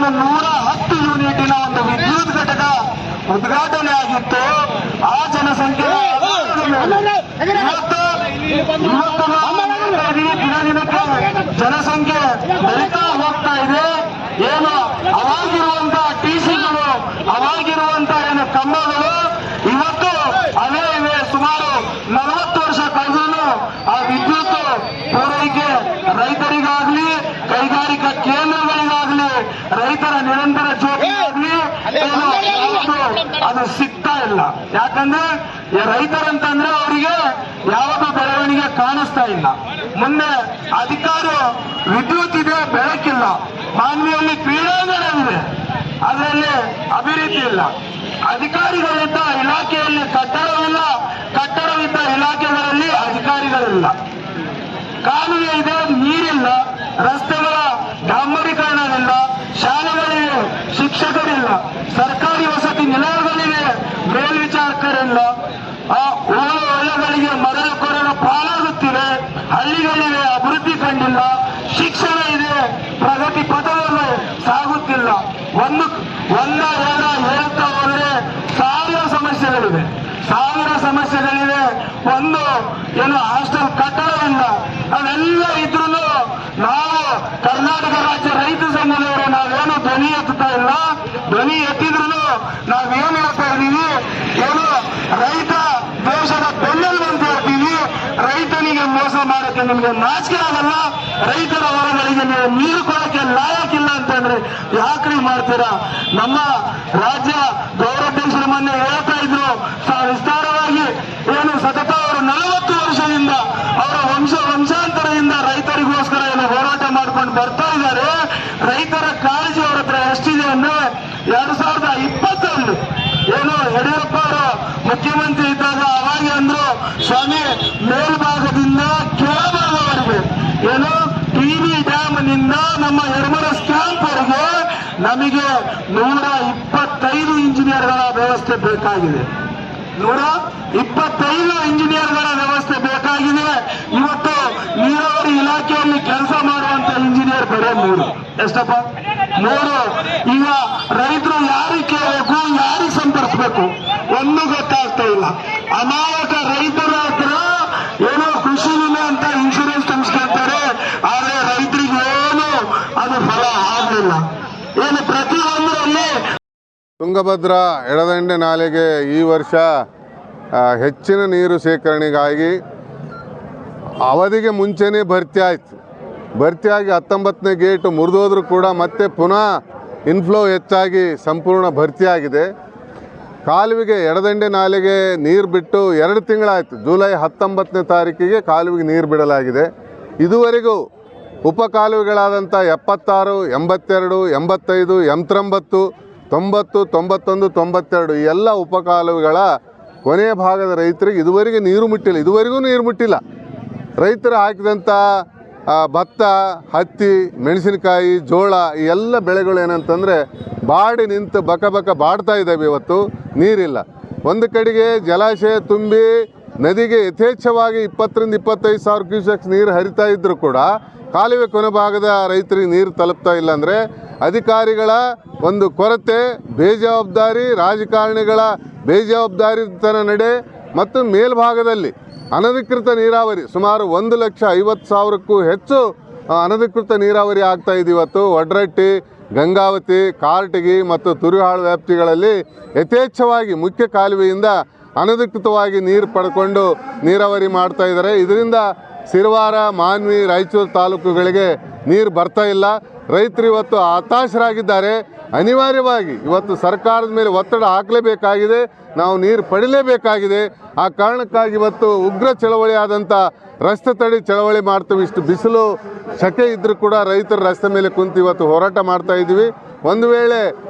ಏನು 110 ಯೂನಿಟಿನ ಒಂದು ವಿದ್ಯುತ್ ಘಟಕ ಉದ್ಘಾಟನೆ ಆಗಿತ್ತು. ಆ ಜನಸಂಖ್ಯೆ ದಿನ ದಿನಕ್ಕೆ ಜನಸಂಖ್ಯೆ ಬೆಳೀತಾ ಹೋಗ್ತಾ ಇದೆ. ಏನು ಅವಾಗಿರುವಂತ ಟಿಸಿಗಳು, ಅವಾಗಿರುವಂತ ಏನು ಕಂಬಗಳು ಇವತ್ತು ಅವೇ ಇವೆ. ಸುಮಾರು 40 ವರ್ಷ ಕಳೆದ್ರು ಆ ವಿದ್ಯುತ್ ಪೂರೈಕೆ ರೈತರಿಗಾಗ್ಲಿ, ಕೈಗಾರಿಕಾ ಕೇಂದ್ರಗಳಿಗಾಗ್ಲಿ, ರೈತರ ನಿರಂತರ ಜೋಗಿಗಾಗ್ಲಿ ಅದು ಸಿಗ್ತಾ ಇಲ್ಲ. ಯಾಕಂದ್ರೆ ರೈತರಂತಂದ್ರೆ ಅವರಿಗೆ ಯಾವುದು ಬೆಳವಣಿಗೆ ಕಾಣಿಸ್ತಾ ಇಲ್ಲ. ಮೊನ್ನೆ ಅಧಿಕಾರ ವಿದ್ಯುತ್ ಇದೆ, ಬೆಳಕಿಲ್ಲ. ಮಾನ್ವಿಯಲ್ಲಿ ಕ್ರೀಡಾಂಗಣವಿದೆ, ಅದರಲ್ಲಿ ಅಭಿವೃದ್ಧಿ ಇಲ್ಲ. ಅಧಿಕಾರಿಗಳಿದ್ದ ಇಲಾಖೆಯಲ್ಲಿ ಕಟ್ಟಡವಿಲ್ಲ, ಕಟ್ಟಡವಿದ್ದ ಇಲಾಖೆಗಳಲ್ಲಿ ಅಧಿಕಾರಿಗಳಿಲ್ಲ. ಕಾಲುವೆ ಇದೆ, ನೀರಿಲ್ಲ. ರಸ್ತೆಗಳ ಡಾಂಬರೀಕರಣವಿಲ್ಲ. ಶಾಲೆಗಳಿವೆ, ಶಿಕ್ಷಕರಿಲ್ಲ. ಸರ್ಕಾರಿ ವಸತಿ ನಿಲಯಗಳಿವೆ, ಮೇಲ್ವಿಚಾರಕರಿಲ್ಲ. ಹೊಲಗಳಿಗೆ ಮರಳು ಕೊರಲು ಪಾಲಾಗುತ್ತಿವೆ. ಹಳ್ಳಿಗಳಿವೆ, ಅಭಿವೃದ್ಧಿ ಕಂಡಿಲ್ಲ. ಶಿಕ್ಷಣ ಇದೆ, ಪ್ರಗತಿ ಪಥದಲ್ಲಿ ಸಾಗುತ್ತಿಲ್ಲ. ಒಂದ ಹೇಳ್ತಾ ಹೋದ್ರೆ ಸಾವಿರ ಸಮಸ್ಯೆಗಳಿವೆ. ಒಂದು ಏನು ಹಾಸ್ಟೆಲ್ ಕಟ್ಟಡವಿಲ್ಲ. ಅವೆಲ್ಲ ಇದ್ರೂ ನಾವು ಕರ್ನಾಟಕ ರಾಜ್ಯ ರೈತ ಸಂಘದವರು ನಾವೇನು ಧ್ವನಿ ಎತ್ತುತ್ತಾ ಇಲ್ಲ. ಧ್ವನಿ ಎತ್ತಿದ್ರು ನಾವೇನು ಹೇಳ್ತಾ ಇದ್ದೀವಿ, ಏನು ರೈತ ದೇಶದ ಬೆನ್ನೆಲುಬು ಅಂತ ಹೇಳ್ತೀವಿ. ರೈತನಿಗೆ ಮೋಸ ಮಾಡಕ್ಕೆ ನಿಮ್ಗೆ ನಾಚಿಕೆ ಆಗಲ್ಲ. ರೈತರ ಹೊರಗಳಿಗೆ ನೀವು ನೀರು ಕೊಡಕ್ಕೆ ಲಾಯಕ್ಕಿಲ್ಲ ಅಂತಂದ್ರೆ ಯಾಕ್ರಿ ಮಾಡ್ತೀರಾ? ನಮ್ಮ ರಾಜ್ಯ ಗೌರವಾಧ್ಯಕ್ಷರು ಮೊನ್ನೆ ಹೇಳ್ತಾ ಇದ್ರು ವಿಸ್ತಾರವಾಗಿ, ಏನು ಸತತ ಅವರು 40 ವರ್ಷದಿಂದ ಅವರ ವಂಶಾಂತರದಿಂದ ರೈತರಿಗೋಸ್ಕರ ಏನು ಹೋರಾಟ ಮಾಡ್ಕೊಂಡು ಬರ್ತಾ ಇದ್ದಾರೆ. ರೈತರ ಕಾಳಜಿ ಅವರ ಹತ್ರ ಎಷ್ಟಿದೆ ಅಂದ್ರೆ 2020 ಏನು ಯಡಿಯೂರಪ್ಪ ಅವರು ಮುಖ್ಯಮಂತ್ರಿ ಇದ್ದಾಗ ಅವಾಗೆ ಅಂದ್ರು, ಸ್ವಾಮಿ ಮೇಲ್ಭಾಗದಿಂದ ಕೆಳಭಾಗವರೆಗೆ ಏನು ಟಿವಿ ಡ್ಯಾಮ್ ನಿಂದ ನಮ್ಮ ಯರಮರಸ್ ಕ್ಯಾಂಪ್ ವರೆಗೆ ನಮಗೆ 125 ಇಂಜಿನಿಯರ್ಗಳ ವ್ಯವಸ್ಥೆ ಬೇಕಾಗಿದೆ. 125 ಇಂಜಿನಿಯರ್ಗಳ ವ್ಯವಸ್ಥೆ ಬೇಕಾಗಿದೆ. ಇವತ್ತು ನೀರಾವರಿ ಇಲಾಖೆಯಲ್ಲಿ ಕೆಲಸ ಮಾಡುವಂತ ಇಂಜಿನಿಯರ್ ಬರೀ 3. ಎಷ್ಟಪ್ಪ? 3. ಈಗ ರೈತರು ಯಾರಿಗೆ ಕೇಳಬೇಕು, ಯಾರಿಗೆ ಸಂಪರ್ಕಿಸಬೇಕು ಒಂದು ಗೊತ್ತಾಗ್ತಾ ಇಲ್ಲ. ಅಮಾಯಕ ರೈತರ ಹತ್ರ ಏನೋ ಕೃಷಿ ವಿಮೆ ಅಂತ ಇನ್ಶೂರೆನ್ಸ್ ತುಂಬಿಸ್ಕೊಳ್ತಾರೆ, ಆದ್ರೆ ರೈತರಿಗೆ ಏನು ಅದು ಫಲ ಆಗಲಿಲ್ಲ. ಏನು ಪ್ರತಿಯೊಂದರಲ್ಲಿ ತುಂಗಭದ್ರಾ ಎಡದಂಡೆ ನಾಲೆಗೆ ಈ ವರ್ಷ ಹೆಚ್ಚಿನ ನೀರು ಶೇಖರಣೆಗಾಗಿ ಅವಧಿಗೆ ಮುಂಚೆನೇ ಭರ್ತಿಯಾಗಿ 19ನೇ ಗೇಟ್ ಮುರಿದೋದ್ರೂ ಕೂಡ ಮತ್ತೆ ಪುನಃ ಇನ್ಫ್ಲೋ ಹೆಚ್ಚಾಗಿ ಸಂಪೂರ್ಣ ಭರ್ತಿಯಾಗಿದೆ. ಕಾಲುವೆಗೆ ಎಡದಂಡೆ ನಾಲೆಗೆ ನೀರು ಬಿಟ್ಟು 2 ತಿಂಗಳಾಯಿತು. ಜುಲೈ 19ನೇ ತಾರೀಕಿಗೆ ಕಾಲುವೆಗೆ ನೀರು ಬಿಡಲಾಗಿದೆ. ಇದುವರೆಗೂ ಉಪ ಕಾಲುವೆಗಳಾದಂಥ 76, 82, 85, 89, 90, 91, 92 ಈ ಎಲ್ಲ ಉಪ ಕಾಲುವೆಗಳ ಕೊನೆಯ ಭಾಗದ ರೈತರಿಗೆ ಇದುವರೆಗೂ ನೀರು ಮುಟ್ಟಿಲ್ಲ. ರೈತರು ಹಾಕಿದಂಥ ಭತ್ತ, ಹತ್ತಿ, ಮೆಣಸಿನಕಾಯಿ, ಜೋಳ ಈ ಎಲ್ಲ ಬೆಳೆಗಳು ಏನಂತಂದರೆ ಬಾಡಿ ನಿಂತು ಬಕ ಬಾಡ್ತಾ ಇದ್ದಾವೆ. ಇವತ್ತು ನೀರಿಲ್ಲ. ಒಂದು ಕಡೆಗೆ ಜಲಾಶಯ ತುಂಬಿ ನದಿಗೆ ಯಥೇಚ್ಛವಾಗಿ 20ರಿಂದ 25 ಸಾವಿರ ಕ್ಯೂಸೆಕ್ಸ್ ನೀರು ಹರಿತಾ ಇದ್ದರೂ ಕೂಡ ಕಾಲುವೆ ಕೊನೆ ಭಾಗದ ರೈತರಿಗೆ ನೀರು ತಲುಪ್ತಾ ಇಲ್ಲ. ಅಂದರೆ ಅಧಿಕಾರಿಗಳ ಒಂದು ಕೊರತೆ, ಬೇಜವಾಬ್ದಾರಿ, ರಾಜಕಾರಣಿಗಳ ಬೇಜವಾಬ್ದಾರಿತನ ನಡೆ ಮತ್ತು ಮೇಲ್ಭಾಗದಲ್ಲಿ ಅನಧಿಕೃತ ನೀರಾವರಿ ಸುಮಾರು 1,50,000ಕ್ಕೂ ಹೆಚ್ಚು ಅನಧಿಕೃತ ನೀರಾವರಿ ಆಗ್ತಾ ಇದೆ. ಇವತ್ತು ವಡ್ರಟ್ಟಿ, ಗಂಗಾವತಿ, ಕಾರಟಗಿ ಮತ್ತು ತುರುಹಾಳು ವ್ಯಾಪ್ತಿಗಳಲ್ಲಿ ಯಥೇಚ್ಛವಾಗಿ ಮುಖ್ಯ ಕಾಲುವೆಯಿಂದ ಅನಧಿಕೃತವಾಗಿ ನೀರು ಪಡ್ಕೊಂಡು ನೀರಾವರಿ ಮಾಡ್ತಾ ಇದ್ದಾರೆ. ಇದರಿಂದ ಸಿರವಾರ, ಮಾನ್ವಿ, ರಾಯಚೂರು ತಾಲೂಕುಗಳಿಗೆ ನೀರು ಬರ್ತಾ ಇಲ್ಲ. ರೈತರು ಇವತ್ತು ಹತಾಶರಾಗಿದ್ದಾರೆ. ಅನಿವಾರ್ಯವಾಗಿ ಇವತ್ತು ಸರ್ಕಾರದ ಮೇಲೆ ಒತ್ತಡ ಹಾಕಲೇಬೇಕಾಗಿದೆ. ನಾವು ನೀರು ಪಡಿಲೇಬೇಕಾಗಿದೆ. ಆ ಕಾರಣಕ್ಕಾಗಿ ಇವತ್ತು ಉಗ್ರ ಚಳವಳಿ ಆದಂಥ ರಸ್ತೆ ತಡೆ ಚಳವಳಿ ಮಾಡ್ತೀವಿ. ಇಷ್ಟು ಬಿಸಿಲು ಶಕೆ ಇದ್ದರೂ ಕೂಡ ರೈತರು ರಸ್ತೆ ಮೇಲೆ ಕುಂತು ಇವತ್ತು ಹೋರಾಟ ಮಾಡ್ತಾ ಇದ್ದೀವಿ. ಒಂದು ವೇಳೆ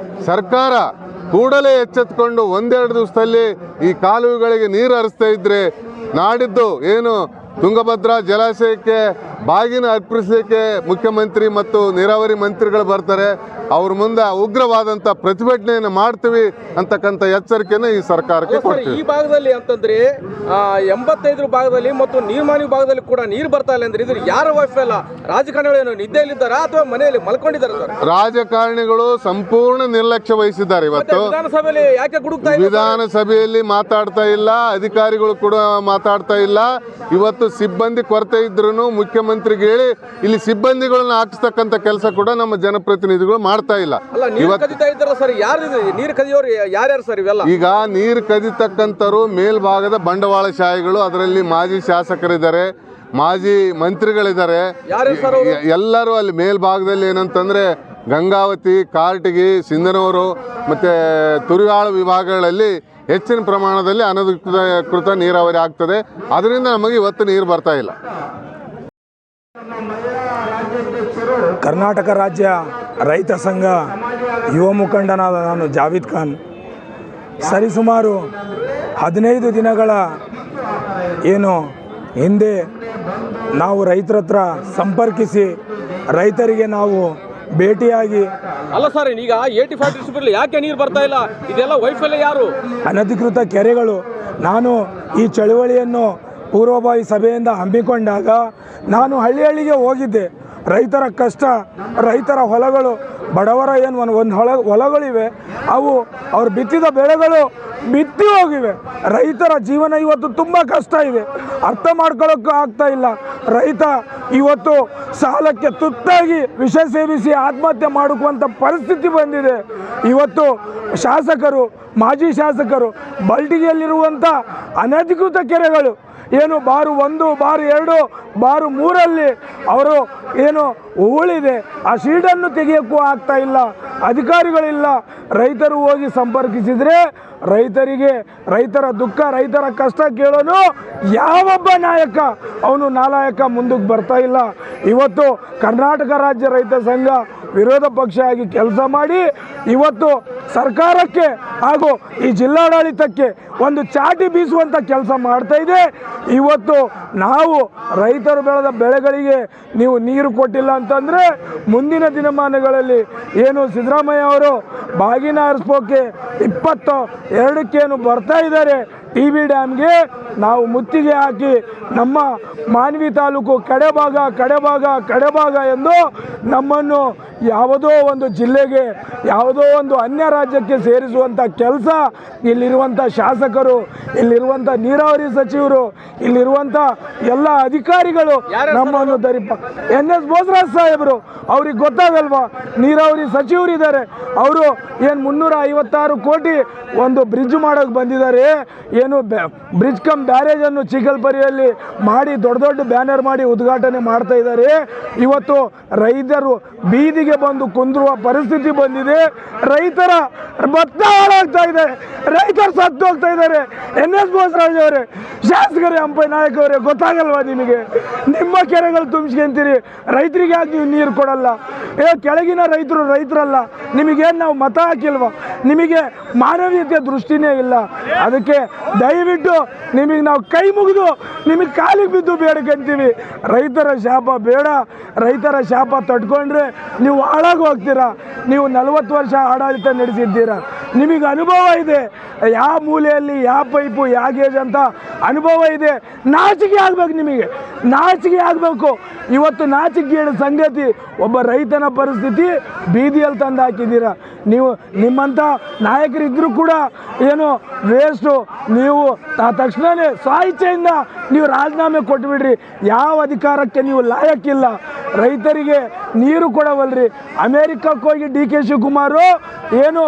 ಸರ್ಕಾರ ಕೂಡಲೇ ಎಚ್ಚೆತ್ತುಕೊಂಡು 1-2 ದಿವಸದಲ್ಲಿ ಈ ಕಾಲುವೆಗಳಿಗೆ ನೀರು ಹರಿಸ್ತಾ ಇದ್ದರೆ ನಾಡಿದ್ದು ಏನು ತುಂಗಭದ್ರಾ ಜಲಾಶಯಕ್ಕೆ ಬಾಗಿನ ಅರ್ಪಿಸಲಿಕ್ಕೆ ಮುಖ್ಯಮಂತ್ರಿ ಮತ್ತು ನೀರಾವರಿ ಮಂತ್ರಿಗಳು ಬರ್ತಾರೆ. ಅವ್ರ ಮುಂದೆ ಉಗ್ರವಾದಂಥ ಪ್ರತಿಭಟನೆಯನ್ನು ಮಾಡ್ತೀವಿ ಅಂತಕ್ಕಂಥ ಎಚ್ಚರಿಕೆಯನ್ನು ಈ ಸರ್ಕಾರಕ್ಕೆ ಕೊಡ್ತೀವಿ. ಈ ಭಾಗದಲ್ಲಿ ಅಂತಂದ್ರೆ 85 ಭಾಗದಲ್ಲಿ ಮತ್ತು ನೀರ್ಮಾನಿ ಭಾಗದಲ್ಲಿ ಕೂಡ ನೀರು ಬರ್ತಾ ಇಲ್ಲ ಅಂದ್ರೆ ಇದು ಯಾರ ವೈಫಲ್ಯ? ರಾಜಕಾರಣಿಗಳು ನಿದ್ದೆಯಲ್ಲಿದ್ದಾರಾ ಅಥವಾ ಮನೆಯಲ್ಲಿ ಮಲ್ಕೊಂಡಿದ್ದಾರೆ ಸರ್? ರಾಜಕಾರಣಿಗಳು ಸಂಪೂರ್ಣ ನಿರ್ಲಕ್ಷ್ಯ ವಹಿಸಿದ್ದಾರೆ. ಇವತ್ತು ವಿಧಾನಸಭೆಯಲ್ಲಿ ಯಾಕೆ ಗುಡುಕ್ತಾ ಇಲ್ಲ? ವಿಧಾನಸಭೆಯಲ್ಲಿ ಮಾತಾಡ್ತಾ ಇಲ್ಲ, ಅಧಿಕಾರಿಗಳು ಕೂಡ ಮಾತಾಡ್ತಾ ಇಲ್ಲ. ಇವತ್ತು ಸಿಬ್ಬಂದಿ ಕೊರತೆ ಇದ್ರೂ ಮುಖ್ಯಮಂತ್ರಿಗೆ ಹೇಳಿ ಇಲ್ಲಿ ಸಿಬ್ಬಂದಿಗಳನ್ನ ಹಾಕಿಸ್ತಕ್ಕಂಥ ಕೆಲಸ ಕೂಡ ನಮ್ಮ ಜನಪ್ರತಿನಿಧಿಗಳು ಮಾಡ್ತಾ ಇಲ್ಲ. ಈಗ ನೀರು ಕದಿತಕ್ಕಂಥವ್ರು ಮೇಲ್ಭಾಗದ ಬಂಡವಾಳಶಾಹಿಗಳು, ಅದರಲ್ಲಿ ಮಾಜಿ ಶಾಸಕರಿದ್ದಾರೆ, ಮಾಜಿ ಮಂತ್ರಿಗಳಿದ್ದಾರೆ. ಎಲ್ಲರೂ ಅಲ್ಲಿ ಮೇಲ್ಭಾಗದಲ್ಲಿ ಏನಂತಂದ್ರೆ ಗಂಗಾವತಿ, ಕಾರಟಗಿ, ಸಿಂಧನೂರು ಮತ್ತೆ ತುರಿಯಾಳ ವಿಭಾಗಗಳಲ್ಲಿ ಹೆಚ್ಚಿನ ಪ್ರಮಾಣದಲ್ಲಿ ಅನಧಿಕೃತ ನೀರಾವರಿ ಆಗ್ತದೆ. ಅದರಿಂದ ನಮಗೆ ಇವತ್ತು ನೀರು ಬರ್ತಾ ಇಲ್ಲ. ಕರ್ನಾಟಕ ರಾಜ್ಯ ರೈತ ಸಂಘ ಯುವ ಮುಖಂಡನಾದ ನಾನು ಜಾವೀದ್ ಖಾನ್ ಸರಿಸುಮಾರು 15 ದಿನಗಳ ಏನು ಹಿಂದೆ ನಾವು ರೈತರ ಹತ್ರ ಸಂಪರ್ಕಿಸಿ ರೈತರಿಗೆ ನಾವು ಭೇಟಿಯಾಗಿ ಅಲ್ಲ ಸರ್, ಈಗ 85 ಡಿಸ್ಟ್ರಿಕ್ಟ್ ಯಾಕೆ ನೀರು ಬರ್ತಾ ಇಲ್ಲ? ಇದೆಲ್ಲ ವೈಫಲ್ಯ ಯಾರು? ಅನಧಿಕೃತ ಕೆರೆಗಳು. ನಾನು ಈ ಚಳುವಳಿಯನ್ನು ಪೂರ್ವಭಾವಿ ಸಭೆಯಿಂದ ಹಮ್ಮಿಕೊಂಡಾಗ ನಾನು ಹಳ್ಳಿಗೆ ಹೋಗಿದ್ದೆ. ರೈತರ ಕಷ್ಟ, ರೈತರ ಹೊಲಗಳು, ಬಡವರ ಏನು ಒಂದು ಹೊಲಗಳಿವೆ, ಅವು ಅವ್ರು ಬಿತ್ತಿದ ಬೆಳೆಗಳು ಬಿತ್ತಿ ಹೋಗಿವೆ. ರೈತರ ಜೀವನ ಇವತ್ತು ತುಂಬ ಕಷ್ಟ ಇದೆ, ಅರ್ಥ ಮಾಡ್ಕೊಳ್ಳೋಕ್ಕೂ ಆಗ್ತಾ ಇಲ್ಲ. ರೈತ ಇವತ್ತು ಸಾಲಕ್ಕೆ ತುತ್ತಾಗಿ ವಿಷ ಸೇವಿಸಿ ಆತ್ಮಹತ್ಯೆ ಮಾಡುವಂಥ ಪರಿಸ್ಥಿತಿ ಬಂದಿದೆ. ಇವತ್ತು ಶಾಸಕರು, ಮಾಜಿ ಶಾಸಕರು ಬಲ್ಟಿಗೆಯಲ್ಲಿರುವಂಥ ಅನಧಿಕೃತ ಕೆರೆಗಳು ಏನು ಬಾರು 1, ಬಾರು 2, ಬಾರು 3 ಅವರು ಏನು ಉಳಿದೆ, ಆ ಶೀಡನ್ನು ತೆಗೆಯೋಕ್ಕೂ ಆಗ್ತಾ ಇಲ್ಲ, ಅಧಿಕಾರಿಗಳಿಲ್ಲ. ರೈತರು ಹೋಗಿ ಸಂಪರ್ಕಿಸಿದರೆ ರೈತರಿಗೆ ರೈತರ ದುಃಖ, ರೈತರ ಕಷ್ಟ ಕೇಳೋನು ಯಾವೊಬ್ಬ ನಾಯಕ ಅವನು ನಾಲಾಯಕ ಮುಂದಕ್ಕೆ ಬರ್ತಾ ಇಲ್ಲ. ಇವತ್ತು ಕರ್ನಾಟಕ ರಾಜ್ಯ ರೈತ ಸಂಘ ವಿರೋಧ ಪಕ್ಷ ಆಗಿ ಕೆಲಸ ಮಾಡಿ ಇವತ್ತು ಸರ್ಕಾರಕ್ಕೆ ಹಾಗೂ ಈ ಜಿಲ್ಲಾಡಳಿತಕ್ಕೆ ಒಂದು ಚಾಟಿ ಬೀಸುವಂಥ ಕೆಲಸ ಮಾಡ್ತಾ ಇದೆ. ಇವತ್ತು ನಾವು ರೈತರು ಬೆಳೆದ ಬೆಳೆಗಳಿಗೆ ನೀವು ನೀರು ಕೊಟ್ಟಿಲ್ಲ ಅಂತಂದರೆ ಮುಂದಿನ ದಿನಮಾನಗಳಲ್ಲಿ ಏನು ಸಿದ್ದರಾಮಯ್ಯ ಅವರು ಬಾಗಿನ ಹರಿಸ್ಬೋಕೆ 22ಕ್ಕೇನು ಬರ್ತಾ ಇದ್ದಾರೆ TB ಡ್ಯಾಮ್ಗೆ, ನಾವು ಮುತ್ತಿಗೆ ಹಾಕಿ ನಮ್ಮ ಮಾನ್ವಿ ತಾಲೂಕು ಕಡೆಭಾಗ ಎಂದು ನಮ್ಮನ್ನು ಯಾವುದೋ ಒಂದು ಜಿಲ್ಲೆಗೆ, ಯಾವುದೋ ಒಂದು ಅನ್ಯ ರಾಜ್ಯಕ್ಕೆ ಸೇರಿಸುವಂಥ ಕೆಲಸ ಇಲ್ಲಿರುವಂಥ ಶಾಸಕರು, ಇಲ್ಲಿರುವಂಥ ನೀರಾವರಿ ಸಚಿವರು, ಇಲ್ಲಿರುವಂಥ ಎಲ್ಲ ಅಧಿಕಾರಿಗಳು ನಮ್ಮನ್ನು NS ಬೋಸರಾಜ್ ಸಾಹೇಬರು ಅವ್ರಿಗೆ ಗೊತ್ತಾಗಲ್ವಾ? ನೀರಾವರಿ ಸಚಿವರಿದ್ದಾರೆ, ಅವರು ಏನು 356 ಕೋಟಿ ಒಂದು ಬ್ರಿಡ್ಜ್ ಮಾಡೋಕ್ಕೆ ಬಂದಿದ್ದಾರೆ. ಏನು ಬ್ರಿಡ್ಜ್ ಕಮ್ ಬ್ಯಾರೇಜನ್ನು ಚಿಕ್ಕಲ್ಪರಿಯಲ್ಲಿ ಮಾಡಿ ದೊಡ್ಡ ಬ್ಯಾನರ್ ಮಾಡಿ ಉದ್ಘಾಟನೆ ಮಾಡ್ತಾ ಇದ್ದಾರೆ. ಇವತ್ತು ರೈತರು ಬೀದಿಗೆ ಬಂದು ಕುಂದಿರುವ ಪರಿಸ್ಥಿತಿ ಬಂದಿದೆ. ರೈತರ ಭತ್ತ ಹಾಳಾಗ್ತಾ ಇದೆ, ರೈತರು ಸತ್ತು ಹೋಗ್ತಾ ಇದ್ದಾರೆ. NS ಬೋಸರಾಜ್ ಅವರೇ, ಶಾಸಕರೇ, ಹಂಪೈ ನಾಯಕ್ ಅವರೇ, ಗೊತ್ತಾಗಲ್ವಾ ನಿಮಗೆ? ನಿಮ್ಮ ಕೆರೆಗಳು ತುಂಬಿಸ್ಕೊಂತೀರಿ, ರೈತರಿಗೆ ಯಾಕೆ ನೀವು ನೀರು ಕೊಡಲ್ಲ? ಕೆಳಗಿನ ರೈತರಲ್ಲ, ನಿಮಗೇನು ನಾವು ಮತ ಹಾಕಿಲ್ವಾ? ನಿಮಗೆ ಮಾನವೀಯತೆ ದೃಷ್ಟಿನೇ ಇಲ್ಲ. ಅದಕ್ಕೆ ದಯವಿಟ್ಟು ನಿಮಗೆ ನಾವು ಕೈ ಮುಗಿದು ನಿಮಗೆ ಕಾಲಿಗೆ ಬಿದ್ದು ಬೇಡ್ಕೊಂತೀವಿ. ರೈತರ ಶಾಪ ಬೇಡ. ರೈತರ ಶಾಪ ತಟ್ಕೊಂಡ್ರೆ ನೀವು ಹಾಳಾಗಿ ಹೋಗ್ತೀರಾ. ನೀವು 40 ವರ್ಷ ಆಡಳಿತ ನಡೆಸಿದ್ದೀರಾ, ನಿಮಗೆ ಅನುಭವ ಇದೆ. ಯಾವ ಮೂಲೆಯಲ್ಲಿ ಯಾವ ಪೈಪು ಯಾವ ಗೇಜ್ ಅಂತ ಅನುಭವ ಇದೆ. ನಾಚಿಕೆ ಆಗಬೇಕು, ನಿಮಗೆ ನಾಚಿಕೆ ಆಗಬೇಕು. ಇವತ್ತು ನಾಚಿಕೆಗೇಡು ಸಂಗತಿ ಒಬ್ಬ ರೈತನ ಪರಿಸ್ಥಿತಿ ಬೀದಿಯಲ್ಲಿ ತಂದು ಹಾಕಿದ್ದೀರಾ. ನೀವು ನಿಮ್ಮಂಥ ನಾಯಕರಿದ್ದರೂ ಕೂಡ ಏನು ವೇಸ್ಟು. ನೀವು ತಕ್ಷಣವೇ ಸ್ವೇಚ್ಛೆಯಿಂದ ನೀವು ರಾಜೀನಾಮೆ ಕೊಟ್ಟುಬಿಡ್ರಿ. ಯಾವ ಅಧಿಕಾರಕ್ಕೆ ನೀವು ಲಾಯಕ್ಕಿಲ್ಲ. ರೈತರಿಗೆ ನೀರು ಕೊಡವಲ್ರಿ. ಅಮೇರಿಕಕ್ಕೆ ಹೋಗಿ DK ಶಿವಕುಮಾರು ಏನು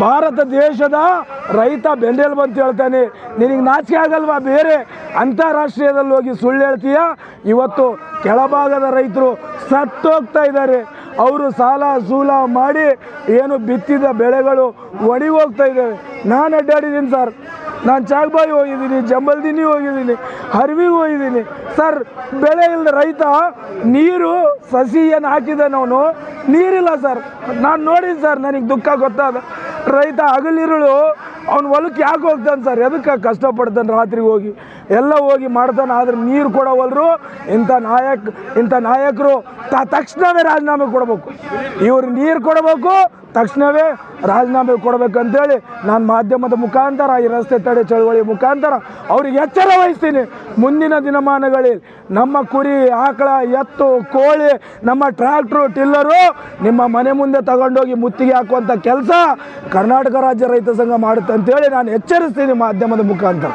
ಭಾರತ ದೇಶದ ರೈತ ಬೆನ್ನೆಲು ಬಂತು ಹೇಳ್ತಾನೆ. ನಿನಗೆ ನಾಚಿಕೆ ಆಗಲ್ವಾ? ಬೇರೆ ಅಂತಾರಾಷ್ಟ್ರೀಯದಲ್ಲಿ ಹೋಗಿ ಸುಳ್ಳು ಹೇಳ್ತೀಯ. ಇವತ್ತು ಕೆಳಭಾಗದ ರೈತರು ಸತ್ತೋಗ್ತಾ ಇದ್ದಾರೆ. ಅವರು ಸಾಲ ಸೂಲ ಮಾಡಿ ಏನು ಬಿತ್ತಿದ ಬೆಳೆಗಳು ಒಣಗಿ ಹೋಗ್ತಾ ಇದ್ದಾವೆ. ನಾನು ಅಡ್ಡಾಡಿದ್ದೀನಿ ಸರ್, ನಾನು ಚಾಗ್ಬಾಯಿ ಹೋಗಿದ್ದೀನಿ, ಜಂಬಲ್ದಿನಿ ಹೋಗಿದ್ದೀನಿ, ಹರಿವಿಗೆ ಹೋಗಿದ್ದೀನಿ ಸರ್. ಬೆಳೆ ಇಲ್ಲದ ರೈತ ನೀರು ಸಸಿ ಏನು ಹಾಕಿದ್ದಾನವನು ನೀರಿಲ್ಲ ಸರ್. ನಾನು ನೋಡಿದ್ದೀನಿ ಸರ್, ನನಗೆ ದುಃಖ ಗೊತ್ತಾದ. ರೈತ ಹಗಲಿರುಳು ಅವ್ನು ಹೊಲಕ್ಕೆ ಯಾಕೆ ಹೋಗ್ತಾನೆ ಸರ್? ಎದಕ್ಕೆ ಕಷ್ಟಪಡ್ತಾನೆ ರಾತ್ರಿಗೆ ಹೋಗಿ ಎಲ್ಲ ಹೋಗಿ ಮಾಡ್ತಾನೆ, ಆದ್ರೆ ನೀರು ಕೊಡೋವಲ್ರು. ಇಂಥ ನಾಯಕರು ತಕ್ಷಣವೇ ರಾಜೀನಾಮೆ ಕೊಡಬೇಕು. ಇವ್ರು ನೀರು ಕೊಡಬೇಕು, ತಕ್ಷಣವೇ ರಾಜೀನಾಮೆ ಕೊಡಬೇಕಂತೇಳಿ ನಾನು ಮಾಧ್ಯಮದ ಮುಖಾಂತರ, ಈ ರಸ್ತೆ ತಡೆ ಚಳವಳಿ ಮುಖಾಂತರ ಅವ್ರಿಗೆ ಎಚ್ಚರ ವಹಿಸ್ತೀನಿ. ಮುಂದಿನ ದಿನಮಾನಗಳಲ್ಲಿ ನಮ್ಮ ಕುರಿ, ಆಕಳ, ಎತ್ತು, ಕೋಳಿ, ನಮ್ಮ ಟ್ರ್ಯಾಕ್ಟ್ರು, ಟಿಲ್ಲರು ನಿಮ್ಮ ಮನೆ ಮುಂದೆ ತಗೊಂಡೋಗಿ ಮುತ್ತಿಗೆ ಹಾಕುವಂಥ ಕೆಲಸ ಕರ್ನಾಟಕ ರಾಜ್ಯ ರೈತ ಸಂಘ ಮಾಡುತ್ತೆ ಅಂತೇಳಿ ನಾನು ಎಚ್ಚರಿಸ್ತೀನಿ ಮಾಧ್ಯಮದ ಮುಖಾಂತರ.